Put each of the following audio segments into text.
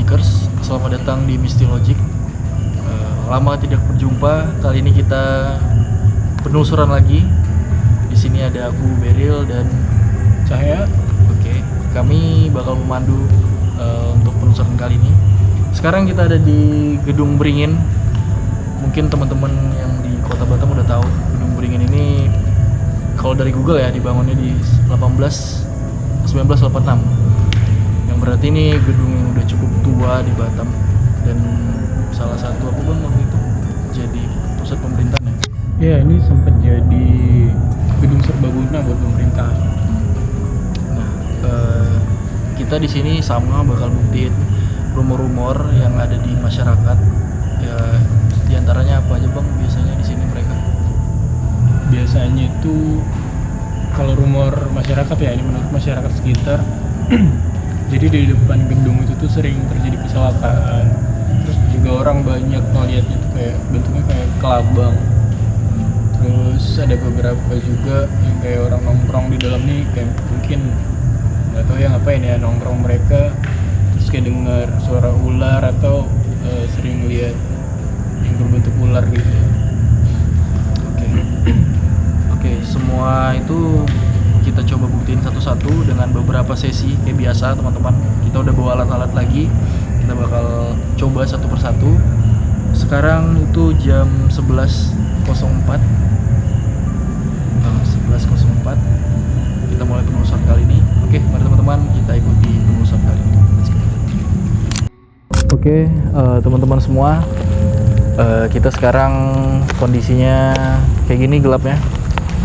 Logikers, selamat datang di Misty Logic. Lama tidak berjumpa, kali ini kita penelusuran lagi. Di sini ada aku Beril dan Cahaya. Oke, kami bakal memandu untuk penelusuran kali ini. Sekarang kita ada di Gedung Beringin. Mungkin teman-teman yang di Kota Batam udah tahu Gedung Beringin ini kalau dari Google ya dibangunnya di 1986. Yang berarti ini gedung yang udah cukup tua di Batam dan salah satu apa bang waktu itu jadi pusat pemerintahan ya? Ya, ini sempat jadi gedung serbaguna buat pemerintah. Nah, kita di sini sama bakal buktiin rumor-rumor yang ada di masyarakat. Ya, diantaranya apa aja bang biasanya di sini mereka? Biasanya itu kalau rumor masyarakat ya, ini menurut masyarakat sekitar. Jadi di depan gedung itu tuh sering terjadi kecelakaan. Terus juga orang banyak melihatnya tuh kayak bentuknya kayak kelabang. Terus ada beberapa juga yang kayak orang nongkrong di dalam nih kayak mungkin nggak tahu ya ngapain ya nongkrong mereka. Terus kayak dengar suara ular atau sering lihat yang berbentuk ular gitu. Oke, semua itu kita coba buktiin satu-satu dengan beberapa sesi kayak biasa teman-teman. Kita udah bawa alat-alat lagi, kita bakal coba satu persatu. Sekarang itu jam 11.04. 11.04 kita mulai penelusuran kali ini. Oke, mari teman-teman kita ikuti penelusuran kali ini. Let's go. Oke, teman-teman semua, kita sekarang kondisinya kayak gini gelapnya.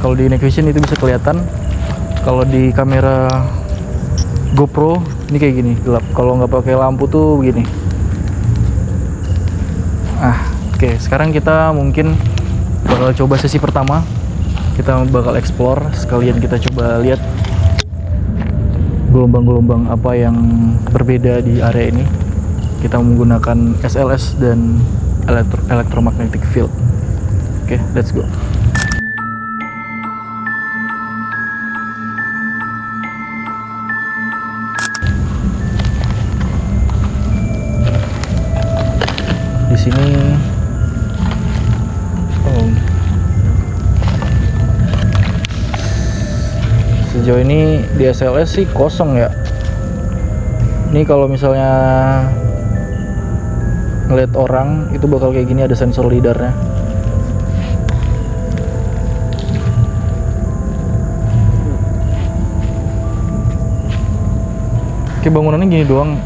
Kalau di night vision itu bisa kelihatan. Kalau di kamera GoPro ini kayak gini gelap. Kalau nggak pakai lampu tuh begini. Oke, sekarang kita mungkin bakal coba sesi pertama. Kita bakal explore, sekalian kita coba lihat gelombang-gelombang apa yang berbeda di area ini. Kita menggunakan SLS dan electromagnetic field. Oke, let's go. Di sini sejauh ini di SLS sih kosong ya. Ini kalau misalnya ngeliat orang itu bakal kayak gini, ada sensor lidarnya. Oke, bangunannya gini doang,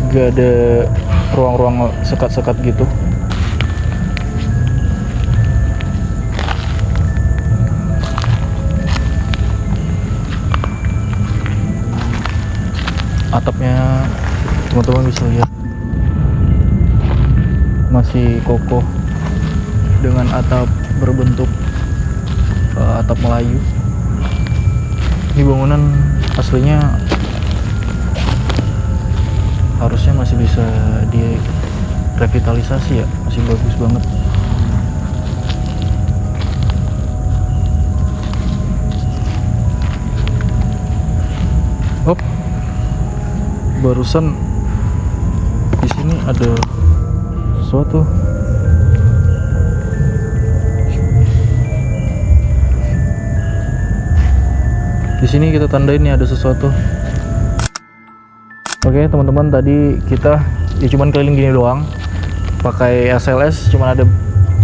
gak ada ruang-ruang sekat-sekat gitu. Atapnya teman-teman bisa lihat masih kokoh dengan atap berbentuk atap Melayu. Ini bangunan aslinya harusnya masih bisa direvitalisasi ya, masih bagus banget. Hop, barusan di sini ada sesuatu. Di sini kita tandain nih ada sesuatu. Oke teman-teman, tadi kita ya cuman keliling gini doang pakai SLS, cuman ada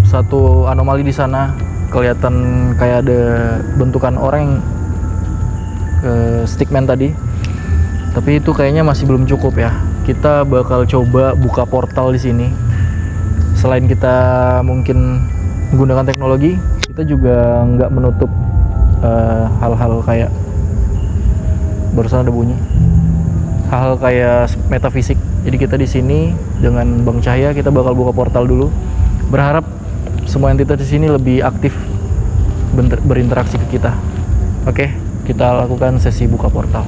satu anomali di sana, kelihatan kayak ada bentukan orang stickman tadi, tapi itu kayaknya masih belum cukup ya. Kita bakal coba buka portal di sini. Selain kita mungkin menggunakan teknologi, kita juga nggak menutup hal-hal kayak barusan ada bunyi. Hal-hal kayak metafisik. Jadi kita di sini dengan Bang Cahaya kita bakal buka portal dulu. Berharap semua entitas di sini lebih aktif berinteraksi ke kita. Oke, kita lakukan sesi buka portal.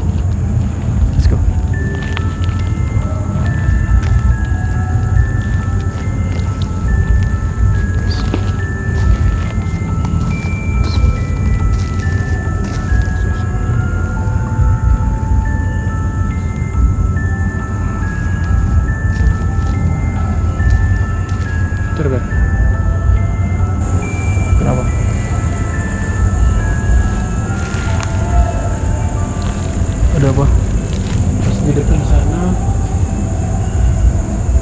Let's go.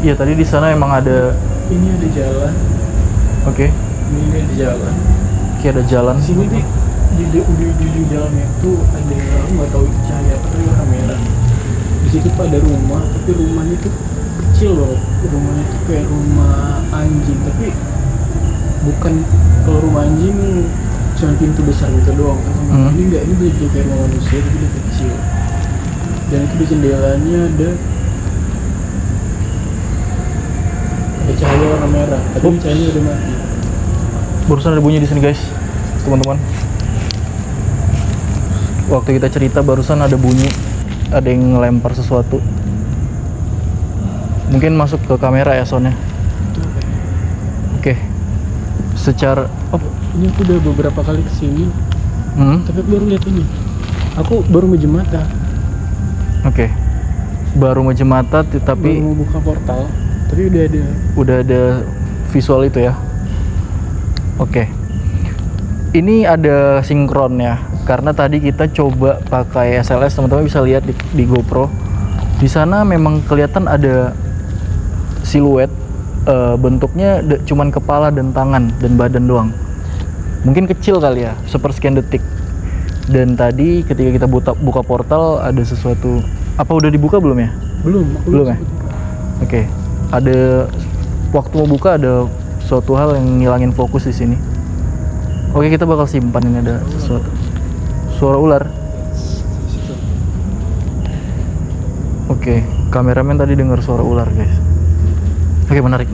Iya, tadi di sana emang ada. Ini ada jalan. Oke. Ini ada jalan. Oke, ada jalan. Di sini di ujung jalannya itu ada, aku nggak tahu itu cahaya atau kamera. Di situ tuh ada rumah, tapi rumahnya tuh kecil banget. Rumahnya tuh kayak rumah anjing, tapi bukan, kalau rumah anjing cuma pintu besar gitu doang kan. Ini enggak, ini betul kayak rumah manusia tapi dia kecil. Dan itu di jendelanya ada cahaya warna merah, tapi cahayanya udah mati. Barusan ada bunyi di sini guys, teman-teman. Waktu kita cerita barusan ada bunyi, ada yang ngelempar sesuatu. Mungkin masuk ke kamera ya soundnya. Oke. Secara Ini aku udah beberapa kali kesini, tapi aku baru lihat ini. Aku baru ngejem mata. Oke. Baru ngejem mata, tapi baru mau buka portal, tapi udah ada visual itu ya. Oke. Ini ada sinkron ya, karena tadi kita coba pakai SLS, teman-teman bisa lihat di GoPro. Di sana memang kelihatan ada siluet, bentuknya cuman kepala dan tangan dan badan doang. Mungkin kecil kali ya, sepersekian detik. Dan tadi ketika kita buka portal ada sesuatu. Apa udah dibuka belum ya? Belum ya? Oke. Ada waktu mau buka ada suatu hal yang ngilangin fokus di sini. Oke, kita bakal simpan, ini ada sesuatu. Suara ular. Oke, kameramen tadi dengar suara ular, guys. Oke, menarik.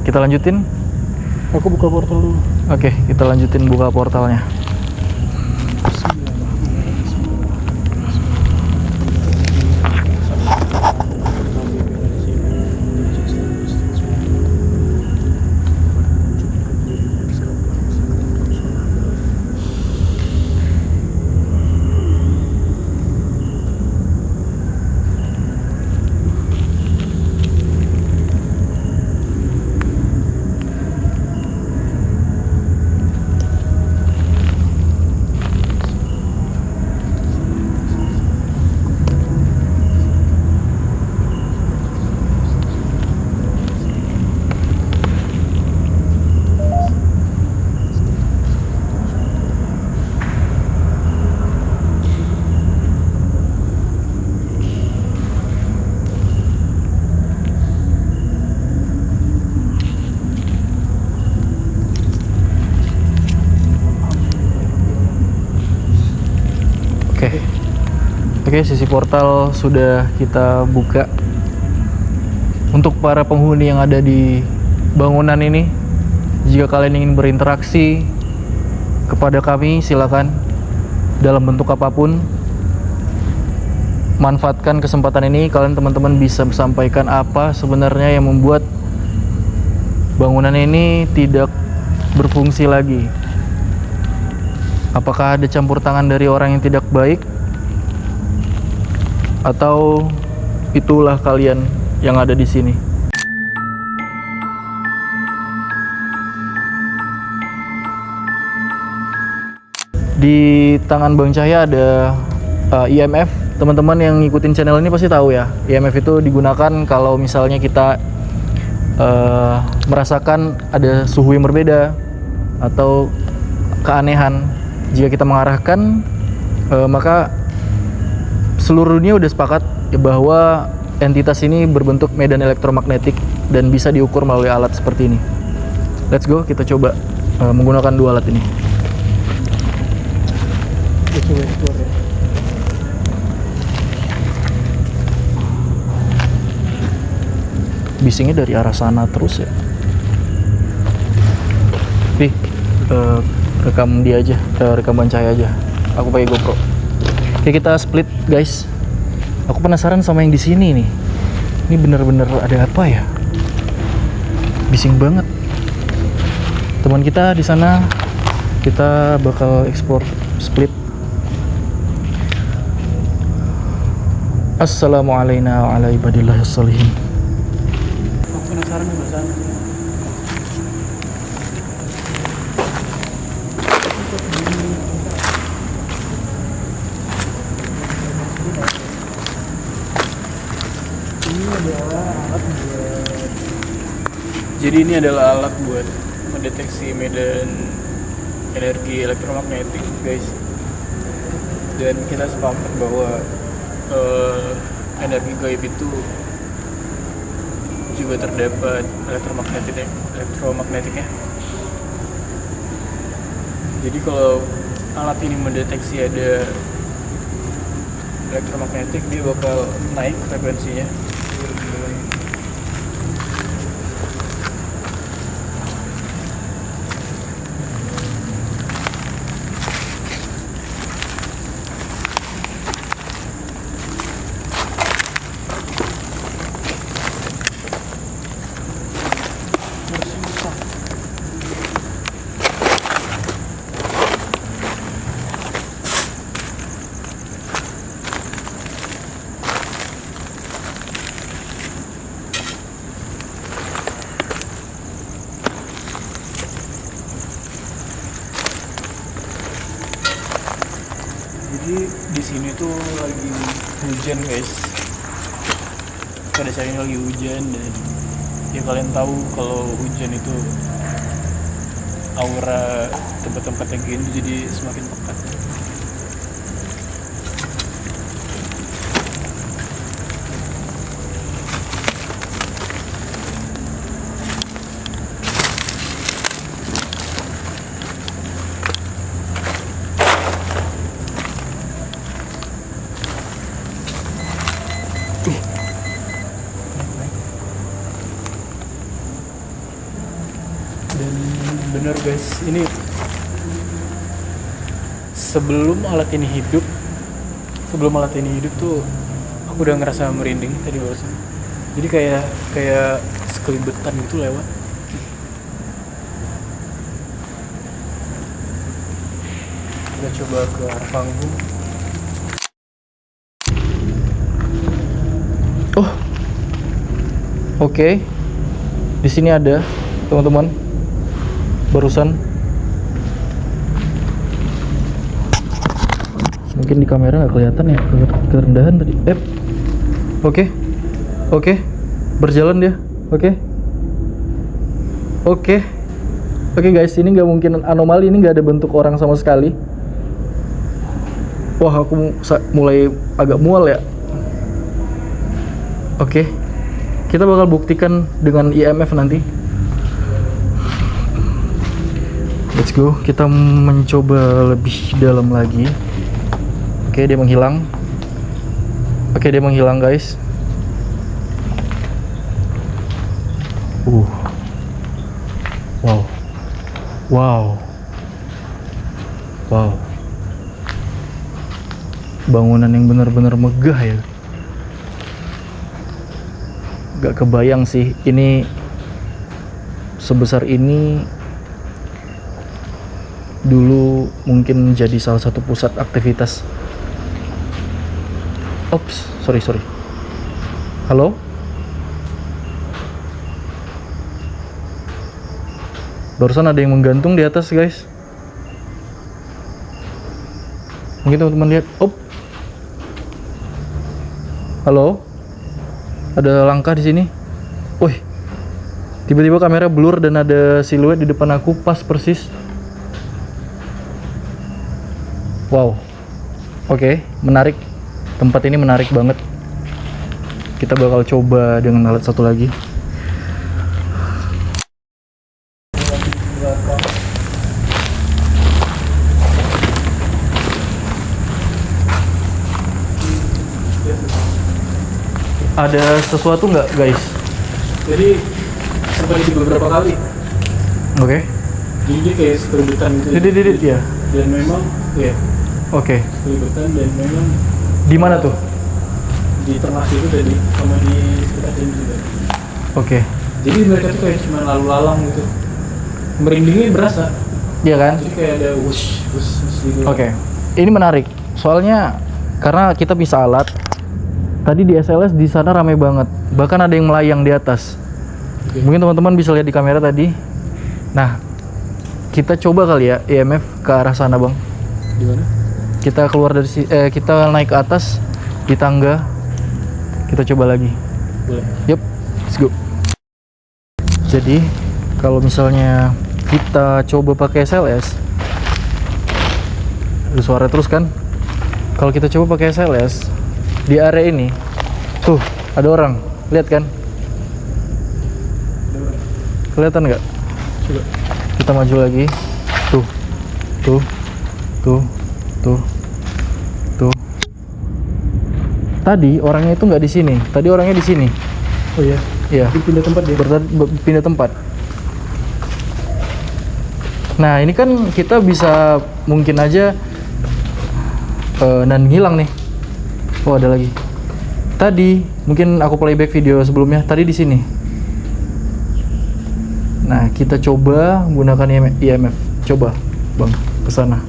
Kita lanjutin. Aku buka portal dulu. Oke, kita lanjutin buka portalnya. Oke, sisi portal sudah kita buka. Untuk para penghuni yang ada di bangunan ini, jika kalian ingin berinteraksi kepada kami, silakan dalam bentuk apapun. Manfaatkan kesempatan ini, kalian teman-teman bisa sampaikan apa sebenarnya yang membuat bangunan ini tidak berfungsi lagi. Apakah ada campur tangan dari orang yang tidak baik? Atau itulah kalian yang ada di sini? Di tangan Bang Cahya ada IMF. Teman-teman yang ngikutin channel ini pasti tahu ya, IMF itu digunakan kalau misalnya kita merasakan ada suhu yang berbeda atau keanehan. Jika kita mengarahkan, maka seluruh dunia udah sepakat bahwa entitas ini berbentuk medan elektromagnetik dan bisa diukur melalui alat seperti ini. Let's go, kita coba menggunakan dua alat ini. Kita coba explore ya. Bisingnya dari arah sana terus ya. Rekam dia aja, rekam Bang Cahya aja. Aku pakai GoPro. Oke, kita split guys. Aku penasaran sama yang di sini nih. Ini bener-bener ada apa ya? Bising banget. Teman kita di sana, kita bakal explore split. Assalamualaikum warahmatullahi wabarakatuh. Aku penasaran di sana. Ini adalah alat buat Jadi ini adalah alat buat mendeteksi medan energi elektromagnetik, guys. Dan kita sepakat bahwa energi gaib itu juga terdapat elektromagnetiknya. Jadi kalau alat ini mendeteksi ada elektromagnetik, dia bakal naik frekuensinya. Jadi di sini tuh lagi hujan, guys. Pada saat ini lagi hujan, dan ya kalian tahu kalau hujan itu aura tempat-tempatnya gini jadi semakin pekat. Dan bener guys, ini sebelum alat ini hidup tuh aku udah ngerasa merinding tadi barusan. Jadi kayak sekelibetan gitu lewat. Kita coba ke arah panggung. Oh, oke. Di sini ada, teman-teman. Barusan. Mungkin di kamera nggak kelihatan ya, kerendahan tadi. Oke. Berjalan dia. Oke guys, ini nggak mungkin anomali, ini nggak ada bentuk orang sama sekali. Wah, aku mulai agak mual ya. Oke, kita bakal buktikan dengan IMF nanti. Let's go, kita mencoba lebih dalam lagi. Oke, dia menghilang. Guys. Wow. Bangunan yang benar-benar megah ya. Gak kebayang sih ini sebesar ini dulu mungkin jadi salah satu pusat aktivitas. Ops, sorry. Halo? Barusan ada yang menggantung di atas, guys. Mungkin teman-teman lihat. Halo? Ada langkah di sini. Wih. Tiba-tiba kamera blur dan ada siluet di depan aku pas persis. Wow. Oke, menarik. Tempat ini menarik banget. Kita bakal coba dengan alat satu lagi. Ada sesuatu nggak, guys? Jadi terjadi beberapa kali. Oke. Jadi dia kayak sekelibetan gitu. Didit ya. Dan memang ya. Oke. Sekelibetan, dan memang Di mana tuh? di tengah situ tadi, sama di sekitar sini juga. Oke. Jadi mereka tuh kayak cuma lalu lalang gitu. Merindingnya berasa. Iya kan? Jadi kayak ada wush gitu. Oke. Ini menarik. Soalnya karena kita bisa alat. Tadi di SLS di sana ramai banget. Bahkan ada yang melayang di atas. Oke. Mungkin teman-teman bisa lihat di kamera tadi. Nah, kita coba kali ya IMF ke arah sana, Bang. Di mana? Kita keluar dari kita naik ke atas di tangga. Kita coba lagi. Boleh. Yup, let's go. Jadi kalau misalnya kita coba pakai SLS, ada suara terus kan? Kalau kita coba pakai SLS di area ini, tuh ada orang, lihat kan? Kelihatan nggak? Coba. Kita maju lagi, tuh, tuh, tuh, tuh, tuh. Tadi orangnya itu nggak di sini, tadi orangnya di sini. Oh iya. Iya. Dia pindah tempat dia. Pindah tempat. Nah ini kan kita bisa mungkin aja dan hilang nih. Oh ada lagi. Tadi mungkin aku playback video sebelumnya. Tadi di sini. Nah kita coba menggunakan IMF. Coba bang ke sana.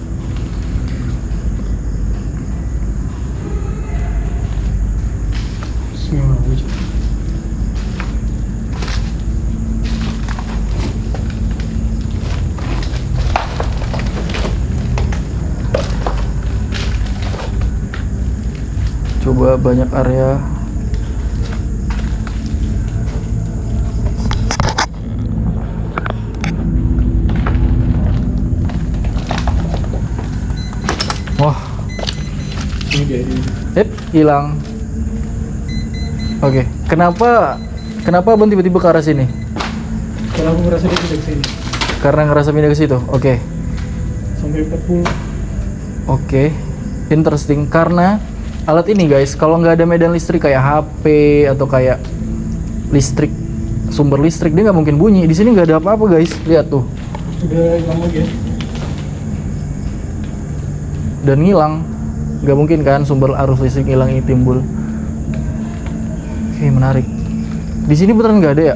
Semua wujud. Coba banyak area. Wah, Ini dia. hilang. Oke, kenapa abang tiba-tiba ke arah sini? Kalau aku ngerasa dia pindah ke sini. Karena ngerasa pindah ke situ. Oke. Sampai 40. Oke, interesting. Karena alat ini guys, kalau nggak ada medan listrik kayak HP atau kayak listrik, sumber listrik, dia nggak mungkin bunyi. Di sini nggak ada apa-apa guys, lihat tuh. Udah hilang lagi ya. Dan ngilang, nggak mungkin kan sumber arus listrik ngilang ini timbul. Oke, menarik. Di sini beneran nggak ada ya?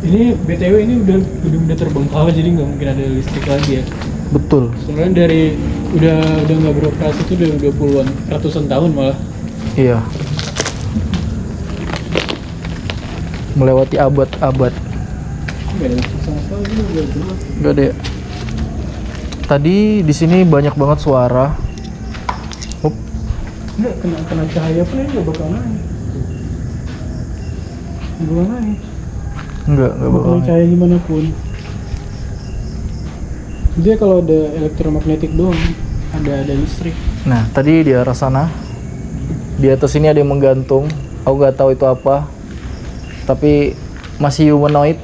Ini BTW ini udah terbengkalai jadi nggak mungkin ada listrik lagi ya. Betul. Sebenarnya dari udah nggak beroperasi itu udah puluhan ratusan tahun malah. Iya. Melewati abad-abad. Nggak ada listrik sama sekali, ini udah gelap. Nggak ada ya? Tadi di sini banyak banget suara. Up. Nggak kena cahaya pun ini nggak bakal naik. Nggak bakal naik. Nggak bakal. Kena cahaya gimana pun. Dia kalau ada elektromagnetik doang, ada listrik. Nah, tadi di arah sana, di atas ini ada yang menggantung. Aku nggak tahu itu apa, tapi masih humanoid.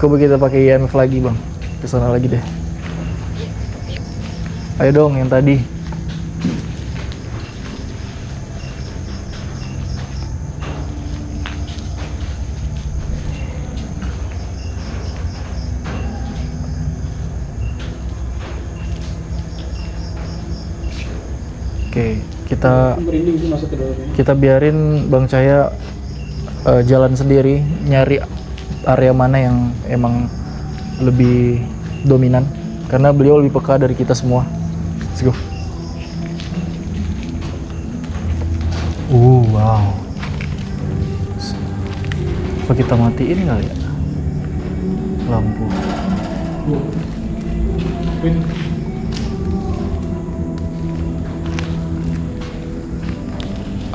Coba kita pakai IMF lagi bang, ke sana lagi deh. Ayo dong yang tadi. Oke, Merinding sih masuk ke dalamnya. kita biarin Bang Cahya jalan sendiri, nyari area mana yang emang lebih dominan, karena beliau lebih peka dari kita semua. Let's go. Wow. Apa kita matiin kali ya lampu? Win.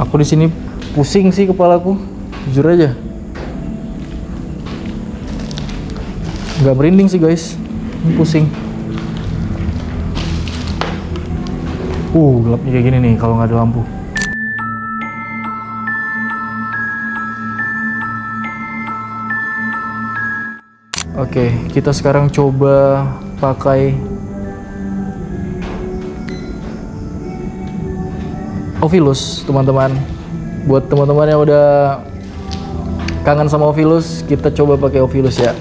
Aku di sini pusing sih kepalaku, jujur aja. Nggak merinding sih guys, ini pusing. Gelapnya kayak gini nih kalau nggak ada lampu. Oke, kita sekarang coba pakai Ovilus, teman-teman. Buat teman-teman yang udah kangen sama Ovilus, kita coba pakai Ovilus ya.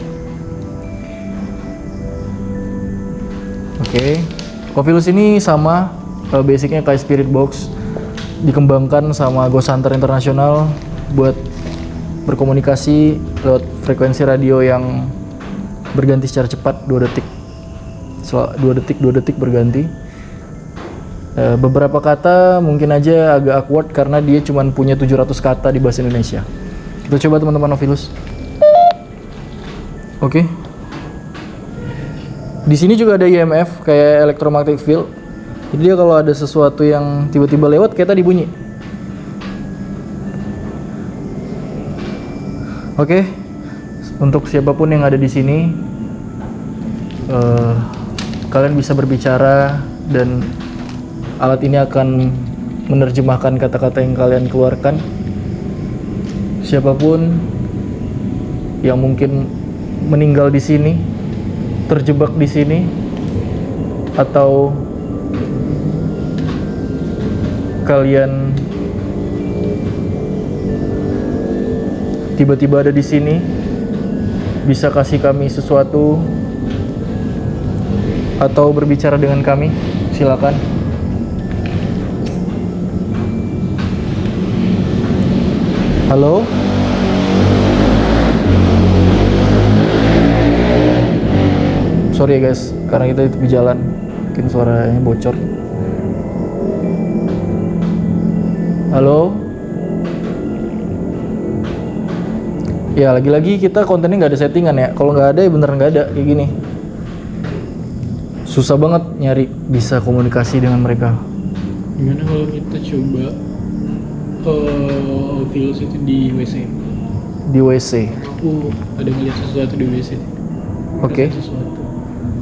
Oke, Ovilus ini sama basicnya kayak Spirit Box, dikembangkan sama Ghost Hunter International buat berkomunikasi lewat frekuensi radio yang berganti secara cepat, 2 detik. 2 detik berganti. Beberapa kata mungkin aja agak awkward karena dia cuma punya 700 kata di bahasa Indonesia. Kita coba teman-teman Ovilus. Oke. Di sini juga ada IMF kayak electromagnetic field. Jadi dia kalau ada sesuatu yang tiba-tiba lewat kayak tadi bunyi. Oke, untuk siapapun yang ada di sini, kalian bisa berbicara dan alat ini akan menerjemahkan kata-kata yang kalian keluarkan. Siapapun yang mungkin meninggal di sini, terjebak di sini, atau kalian tiba-tiba ada di sini, bisa kasih kami sesuatu atau berbicara dengan kami, silakan. Halo? Sorry ya guys, karena kita di jalan, mungkin suaranya bocor. Halo? Ya lagi-lagi kita kontennya nggak ada settingan ya. Kalau nggak ada ya beneran nggak ada kayak gini. Susah banget nyari bisa komunikasi dengan mereka. Gimana kalau kita coba Vilus itu di WC? Di WC. Aku ada ngeliat sesuatu di WC. Oke. Sesuatu.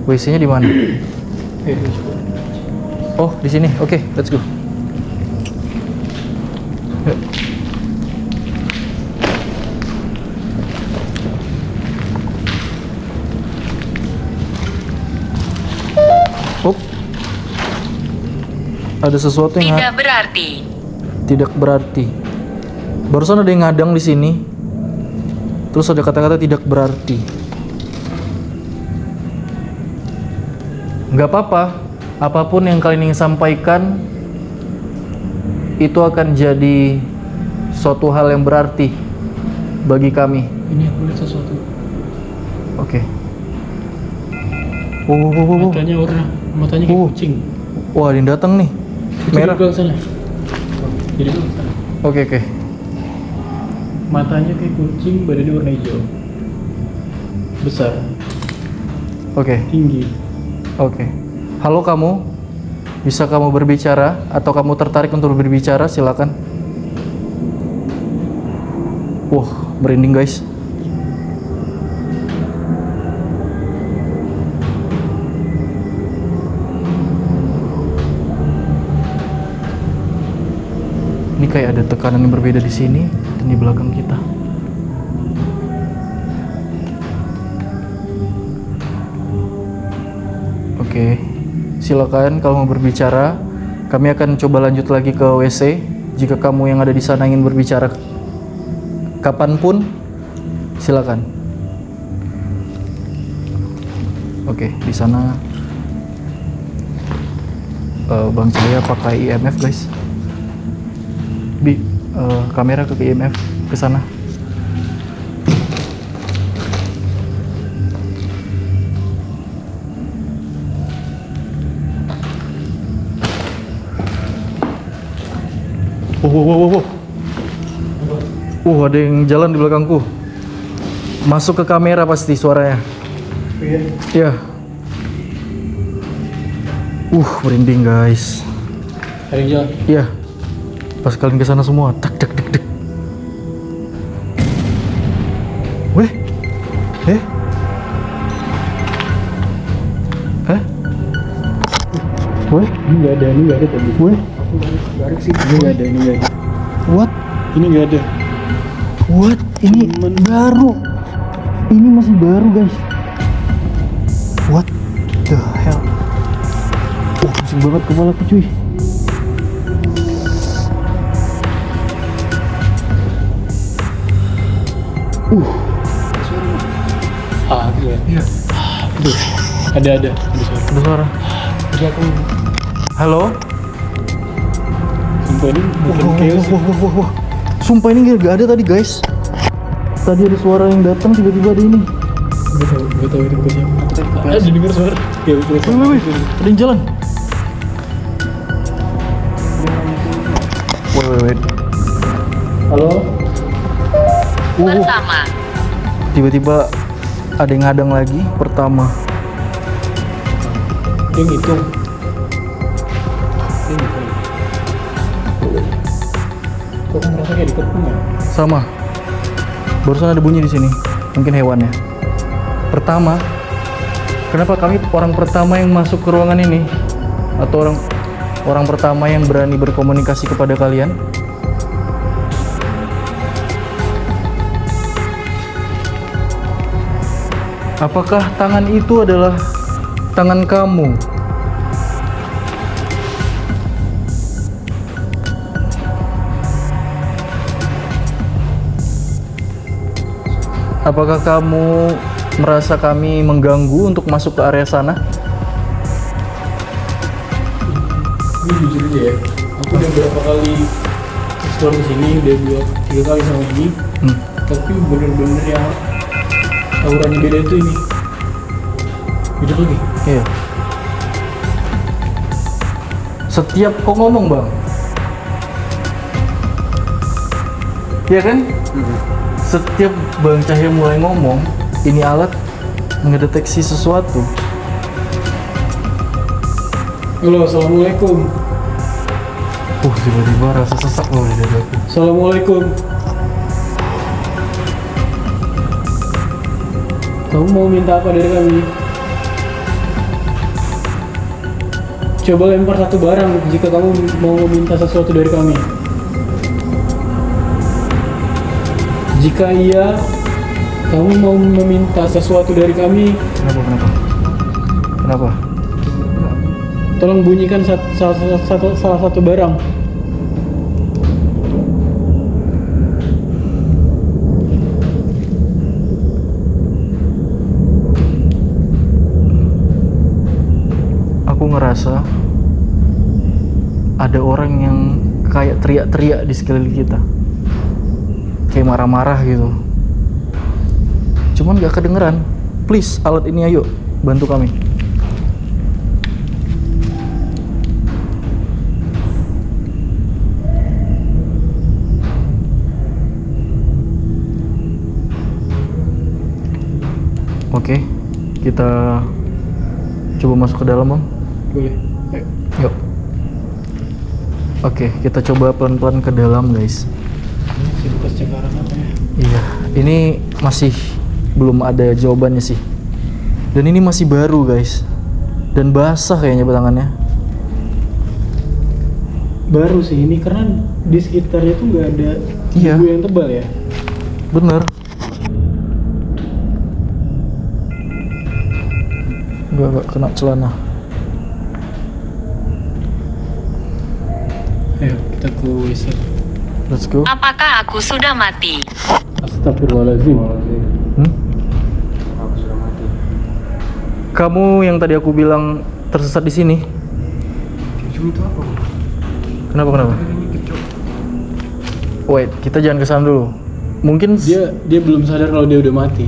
WC-nya di mana? Coba. Oh, di sini. Oke, let's go. Yuk. Oh. Ada sesuatu yang Tidak berarti. tidak berarti. Barusan ada yang ngadang di sini. Terus ada kata-kata tidak berarti. Nggak apa-apa. Apapun yang kalian ingin sampaikan itu akan jadi suatu hal yang berarti bagi kami. Ini aku lihat sesuatu. Oke. Wow. Matanya kayak kucing. Wah, ada yang datang nih. Merah. Jadi ke sana. Jadi ke sana. Oke. Matanya kayak kucing, badannya warna hijau. Besar, Oke. tinggi. Oke. Halo kamu. Bisa kamu berbicara atau kamu tertarik untuk berbicara? Silakan. Wah, merinding guys. Ini kayak ada tekanan yang berbeda di sini dan di belakang kita. Oke, silakan kalau mau berbicara. Kami akan coba lanjut lagi ke WC. Jika kamu yang ada di sana ingin berbicara kapanpun, silakan. Oke, di sana Bang Cahaya pakai IMF guys. Kamera ke IMF ke sana. Ada yang jalan di belakangku. Masuk ke kamera pasti suaranya. Iya. Merinding guys. Ada yang jalan. Iya. Pas kalian ke sana semua, tak. Weh. Weh. Ini nggak ada tadi. Weh. Garis sih. Ini nggak ada. What? Ini nggak ada. What? Ini baru. Ini masih baru guys. What the hell? Pusing banget kepalaku cuy. Iya. Iya. Ada suara. Ada suara. Jadi aku Halo? sumpah ini bukan chaos. Wah. Sumpah ini gak ada tadi guys. Tadi ada suara yang datang tiba-tiba ada ini. Gak tahu itu bukan siapa. Ada dengar suara. Ya betul. Wih. Ada yang jalan. Wait. Halo? Pertama. Tiba-tiba ada yang ngadang lagi. Pertama. Dia ngitung. Kok ngerasa kayak dikepung ya? Sama. Barusan ada bunyi di sini. Mungkin hewannya. Pertama, kenapa kami orang pertama yang masuk ke ruangan ini? Atau orang pertama yang berani berkomunikasi kepada kalian? Apakah tangan itu adalah tangan kamu? Apakah kamu merasa kami mengganggu untuk masuk ke area sana? Ini jujur aja ya, aku udah berapa kali explore ke sini, udah 2-3 kali sama ini, tapi bener-bener yang auranya beda itu ini. Hidup lagi. Iya. Setiap kau ngomong bang, iya kan? Setiap Bang Cahya mulai ngomong, ini alat mengedeteksi sesuatu. Halo, assalamualaikum. Tiba-tiba rasa sesak loh di dadaku. Assalamualaikum. Kamu mau minta apa dari kami? Coba lempar satu barang jika kamu mau meminta sesuatu dari kami. Jika iya, kamu mau meminta sesuatu dari kami. Kenapa? Tolong bunyikan salah satu barang. Aku ngerasa ada orang yang kayak teriak-teriak di sekeliling kita. Kayak marah-marah gitu. Cuman gak kedengeran. Please, alat ini ayo bantu kami. Oke, kita coba masuk ke dalam, Bang. Boleh. Ayo. Yuk. Oke, kita coba pelan-pelan ke dalam, guys. Ini bekas cakaran apa ya? Iya, ini masih belum ada jawabannya sih. Dan ini masih baru, guys. Dan basah kayaknya tangannya. Baru sih ini karena di sekitarnya tuh nggak ada Iya. debu yang tebal ya. Bener. Gak kena celana. Ayo kita ke WC. Let's go. Apakah aku sudah mati? Astagfirullahaladzim. Aku sudah mati. Kamu yang tadi aku bilang tersesat di sini. Cuma itu apa? Kenapa? Wait, kita jangan kesana dulu. Mungkin Dia belum sadar kalau dia udah mati.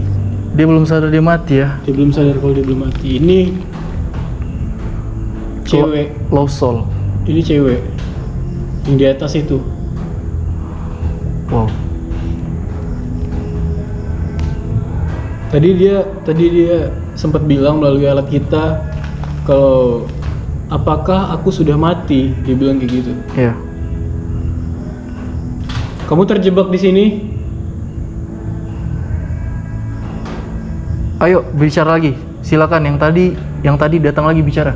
dia belum sadar dia mati ya. Dia belum sadar kalau dia belum mati. Ini cewek. Low soul. Ini cewek yang di atas itu. Wow. Tadi dia sempat bilang melalui alat kita kalau apakah aku sudah mati? Dia bilang kayak gitu. Iya. Kamu terjebak di sini? Ayo bicara lagi. Silakan yang tadi datang lagi bicara.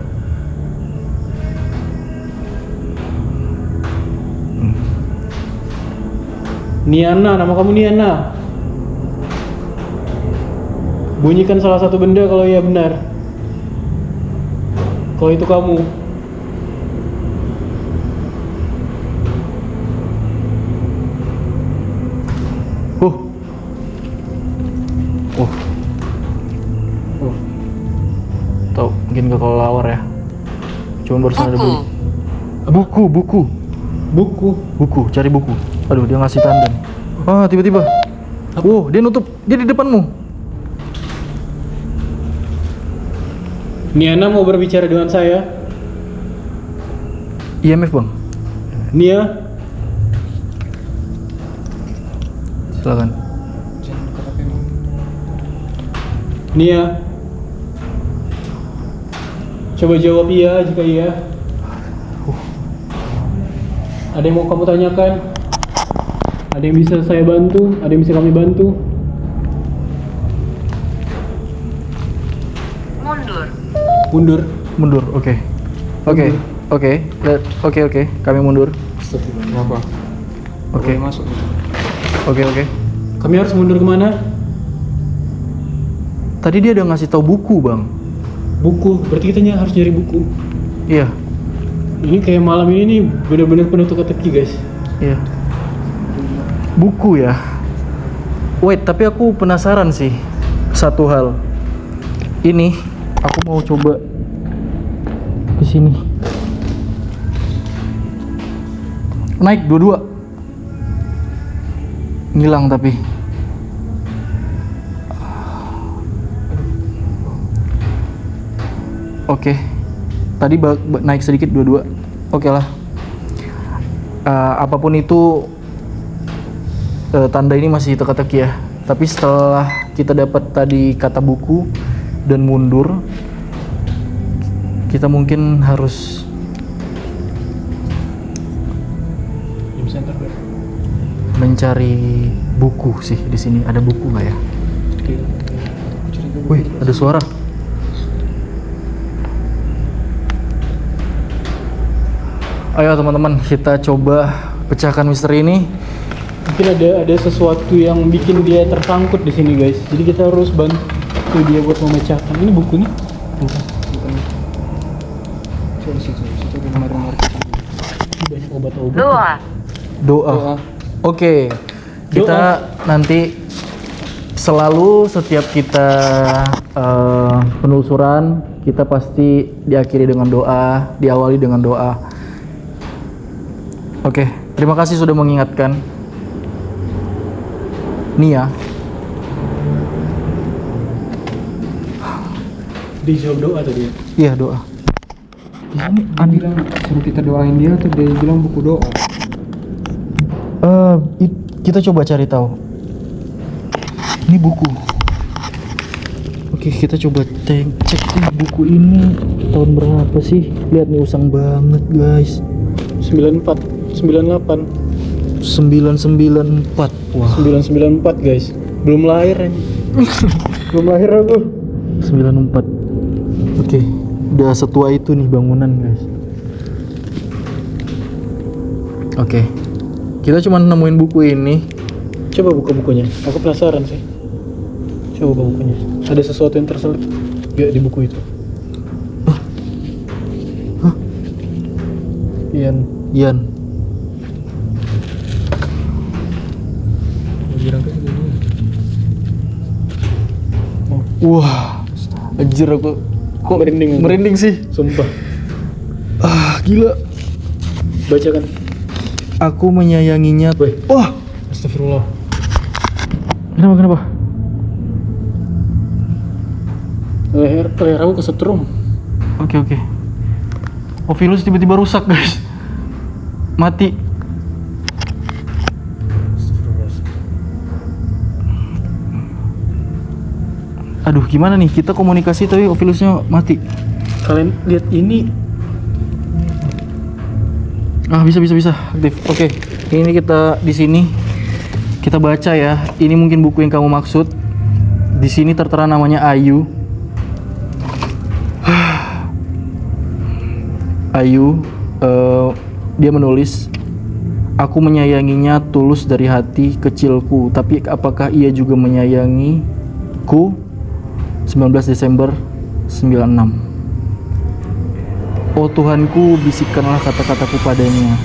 Niana, nama kamu Niana. Bunyikan salah satu benda kalau iya benar. Kalau itu kamu. Tahu mungkin ke kelelawar ya. Cuma barusan ada Buku. buku, cari buku. Aduh, dia ngasih tanda nih. Tiba-tiba. Wow, dia nutup. Dia di depanmu. Niana mau berbicara dengan saya. IMF, Bang. Nia, Silakan. Nia. Coba jawab iya jika iya. Ada yang mau kamu tanyakan? Ada yang bisa saya bantu? Ada yang bisa kami bantu? Mundur. Mundur. Mundur, oke. Oke, oke. Oke. Kami mundur. Kenapa? Oke. Boleh masuk. Oke. Kami harus mundur kemana? Tadi dia udah ngasih tahu buku, Bang. Buku. Berarti kita harus nyari buku. Iya. Ini kayak malam ini nih benar-benar penuh teka-teki guys. Iya. Buku ya. Wait, tapi aku penasaran sih satu hal. Ini aku mau coba ke sini. Naik dua-dua. Ngilang tapi. Oke. Tadi naik sedikit dua-dua. Oke lah. Apapun itu tanda ini masih teka-teki ya. Tapi setelah kita dapat tadi kata buku dan mundur, kita mungkin harus Game center Ber. mencari buku sih di sini. Ada buku nggak ya? Wih, ada suara. Ayo teman-teman, kita coba pecahkan misteri ini. Mungkin ada sesuatu yang bikin dia tersangkut di sini guys. Jadi kita harus bantu dia buat memecahkan. Ini bukunya? Bukan. Coba situ ada lemari-lemari. Ini banyak obat-obat. Doa. Doa. Oke. Kita nanti selalu setiap kita penelusuran, kita pasti diakhiri dengan doa, diawali dengan doa. Oke, terima kasih sudah mengingatkan. Nia. Dia jawab doa tadi ya. Iya, doa. Dia bilang suruh kita doain dia tuh, dia bilang buku doa. Kita coba cari tahu. Ini buku. Oke, kita coba cek nih buku ini tahun berapa sih? Lihat nih, usang banget, guys. 94, 98, 994. Wah, 994 guys. Belum lahir ini. Belum lahir aku. 94. Oke, udah setua itu nih bangunan, guys. Oke. Kita cuma nemuin buku ini. Coba buka bukunya. Aku penasaran sih. Coba buka bukunya. Ada sesuatu yang terselip gak di buku itu? Hah? Ian. Wah, anjir aku kok merinding sih. Sumpah. Gila. Baca kan. Aku menyayanginya. Wah, Astagfirullah. kenapa? Leher aku kesetrum. Oke. Ovilus tiba-tiba rusak, guys. Mati. Aduh, gimana nih? Kita komunikasi tapi Ovilusnya mati. Kalian lihat ini. Bisa aktif. Oke. Ini kita di sini kita baca ya. Ini mungkin buku yang kamu maksud. Di sini tertera namanya Ayu. Ayu, dia menulis, aku menyayanginya tulus dari hati kecilku, tapi apakah ia juga menyayangiku? 19 Desember 96. Oh Tuhanku, bisikkanlah kata-kataku padanya.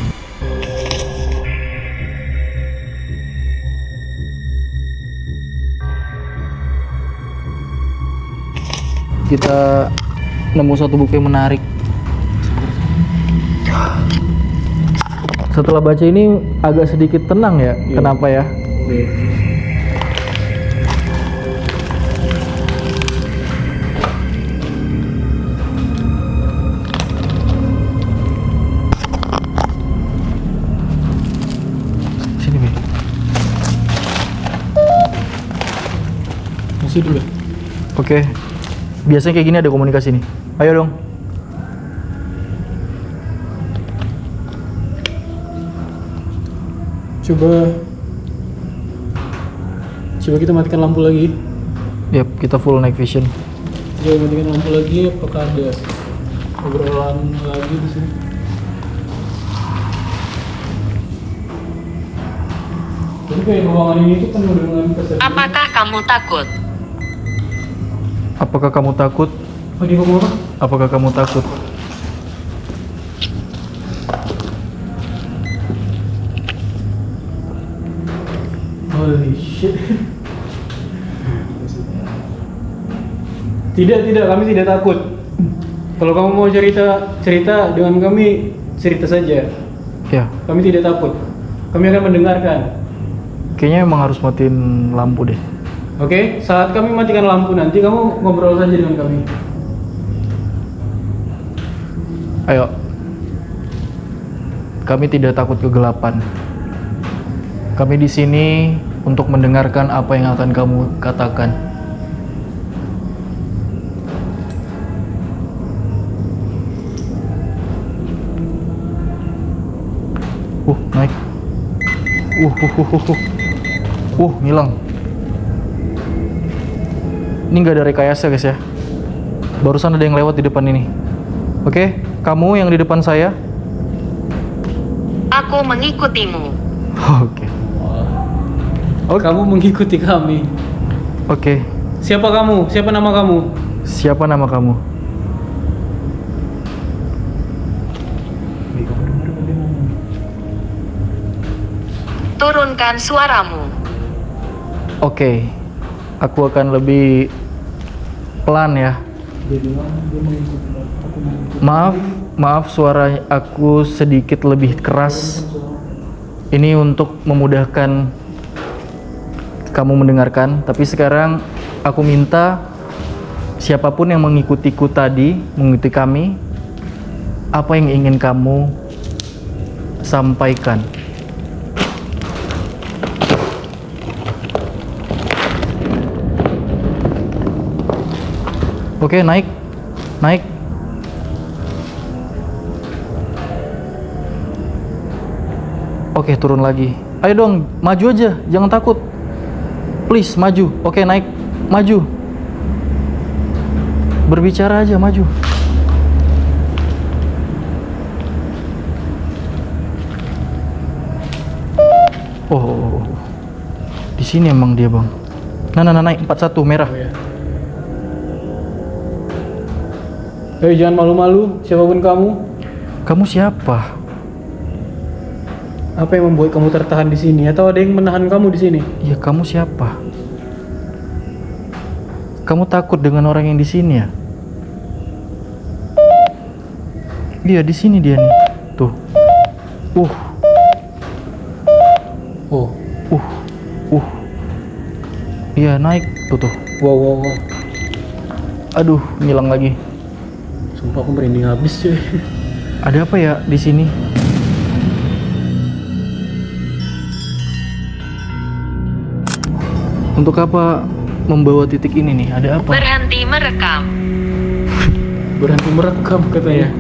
Kita nemu satu buku yang menarik. Setelah baca ini agak sedikit tenang ya. Iya. Kenapa ya? Sini, Be. Masih dulu. Oke. Biasanya kayak gini ada komunikasi nih. Ayo dong. Coba Coba kita matikan lampu lagi. Yap, kita full night vision. Coba matikan lampu lagi. Apakah ada obrolan lagi di sini? Jadi kayak ruangan ini tuh penuh dengan kesedihan. Apakah kamu takut? Apakah kamu takut? Oh, dia ngomong apa? Apakah kamu takut? Holy shit. Tidak, kami tidak takut. Kalau kamu mau cerita dengan kami, cerita saja. Ya, Kami tidak takut. Kami akan mendengarkan. kayaknya emang harus matiin lampu deh. Oke, saat kami matikan lampu nanti kamu ngobrol saja dengan kami. Ayo. Kami tidak takut kegelapan. Kami di sini untuk mendengarkan apa yang akan kamu katakan. Naik. Ngilang. Ini nggak ada rekayasa guys ya. Barusan ada yang lewat di depan ini. Oke, kamu yang di depan saya. Aku mengikutimu. Oke. Kamu mengikuti kami. Oke. Siapa kamu? Siapa nama kamu? Siapa nama kamu? Turunkan suaramu. Oke. Aku akan lebih pelan ya. Maaf suara aku sedikit lebih keras. Ini untuk memudahkan kamu mendengarkan, tapi sekarang aku minta siapapun yang mengikutiku tadi, mengikuti kami, apa yang ingin kamu sampaikan? Oke, naik. Oke, turun lagi. Ayo dong, maju aja, jangan takut. Please, maju. Oke, naik. Maju. Berbicara aja, maju. Oh. Di sini emang dia, Bang. Nah, naik 41 merah. Oh, ya. Hei, jangan malu-malu, siapapun kamu. Kamu siapa? Apa yang membuat kamu tertahan di sini? Atau ada yang menahan kamu di sini? Ya, kamu siapa? Kamu takut dengan orang yang di sini ya? Iya, di sini dia nih. Tuh. Iya, naik tuh. Wow. Aduh, ngilang lagi. Sumpah aku merinding habis cuy. Ada apa ya di sini? Untuk apa membawa titik ini nih? Ada apa? Berhenti merekam. Berhenti merekam katanya.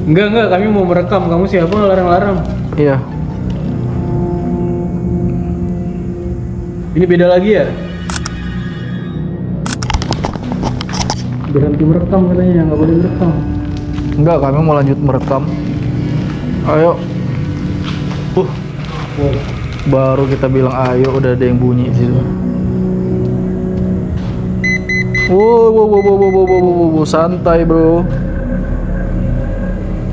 Enggak, kami mau merekam. Kamu siapa ngelarang-larang? Iya. Ini beda lagi ya? Berhenti merekam katanya, nggak boleh merekam. Enggak, kami mau lanjut merekam. Ayo. Baru kita bilang ayo udah ada yang bunyi di situ. Wow, santai bro.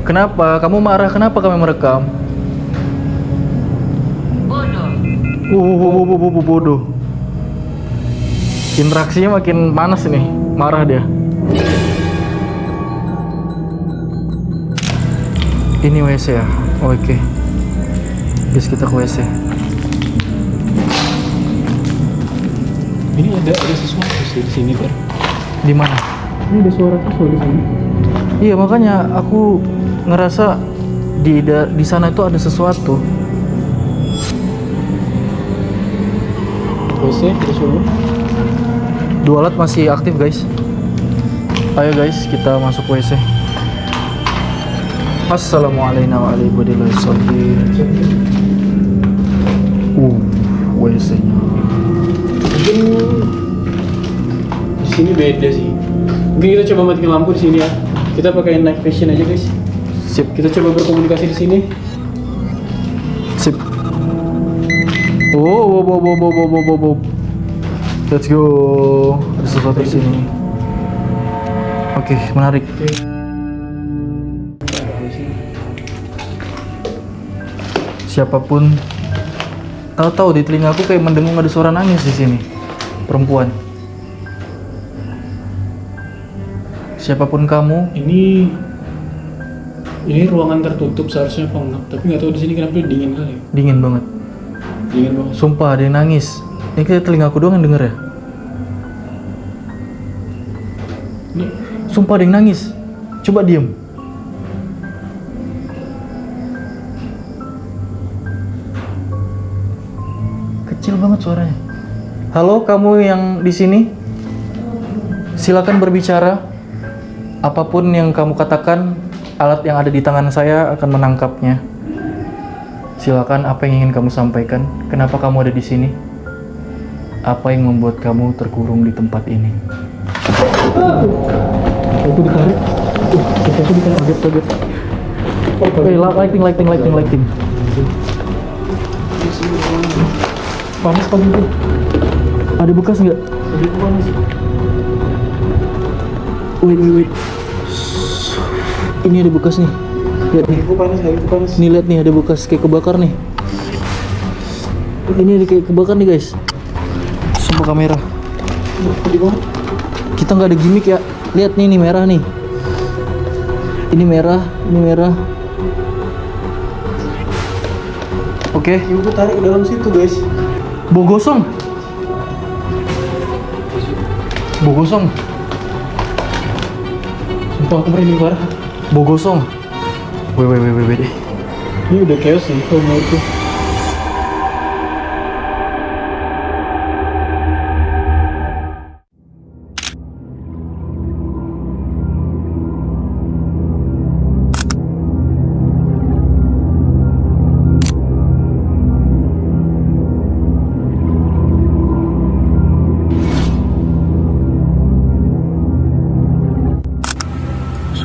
Kenapa? Kamu marah? Kenapa kami merekam? Bodoh. Bodoh. Interaksinya makin panas nih. Marah dia. Ini WC ya? Oke. Guys, kita ke WC. Ini ada sesuatu sih di sini kan? Di mana? Ini ada suara sesuatu di sini. Iya, makanya aku ngerasa di sana itu ada sesuatu. WC, ada suara. Dua alat masih aktif guys. Ayo guys, kita masuk WC. Assalamualaikum warahmatullahi wabarakatuh. WC-nya. Mungkin di sini beda sih. Mungkin kita coba matikan lampu di sini ya. Kita pakai night vision aja guys. Sip. Kita coba berkomunikasi di sini. Sip. Oh, wow. Let's go. Ada sesuatu di sini. Oke, menarik. Siapapun tahu di telinga aku kayak mendengung ada suara nangis di sini. Perempuan. Siapapun kamu, Ini ruangan tertutup seharusnya pengap, tapi nggak tahu di sini kenapa dingin kali. dingin banget. Dingin banget. Sumpah ada yang nangis. Ini kayak telinga aku doang yang denger ya. Ini Sumpah ada yang nangis. Coba diem. Kecil banget suaranya. Halo, kamu yang di sini? Silakan berbicara. Apapun yang kamu katakan, alat yang ada di tangan saya akan menangkapnya. Silakan, apa yang ingin kamu sampaikan? Kenapa kamu ada di sini? Apa yang membuat kamu terkurung di tempat ini? Aku ditarik. Aku ditarik. Kaget. Oke, lighting. panas itu. Ada bekas nggak? Itu panas. Wait. Ini ada bekas nih. Lihat nih. Itu panas. Nih lihat nih ada bekas kayak kebakar nih. Ini ada kayak kebakar nih guys. Sumpah kamera. Di bawah. Kita nggak ada gimmick ya. Lihat nih, ini merah nih. Ini merah. Oke. Ibu tarik ke dalam situ guys. Bau gosong. Sumpah aku merinding parah. Bau gosong. Wait. Ini udah chaos sih kalau menurutku.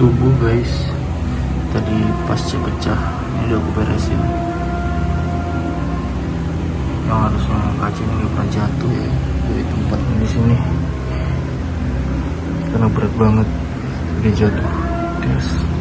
Subuh guys, tadi pasca pecah ini udah aku beresin. Yang harusnya kacanya nggak pernah jatuh ya dari tempat di sini karena berat banget dia jatuh. Guys.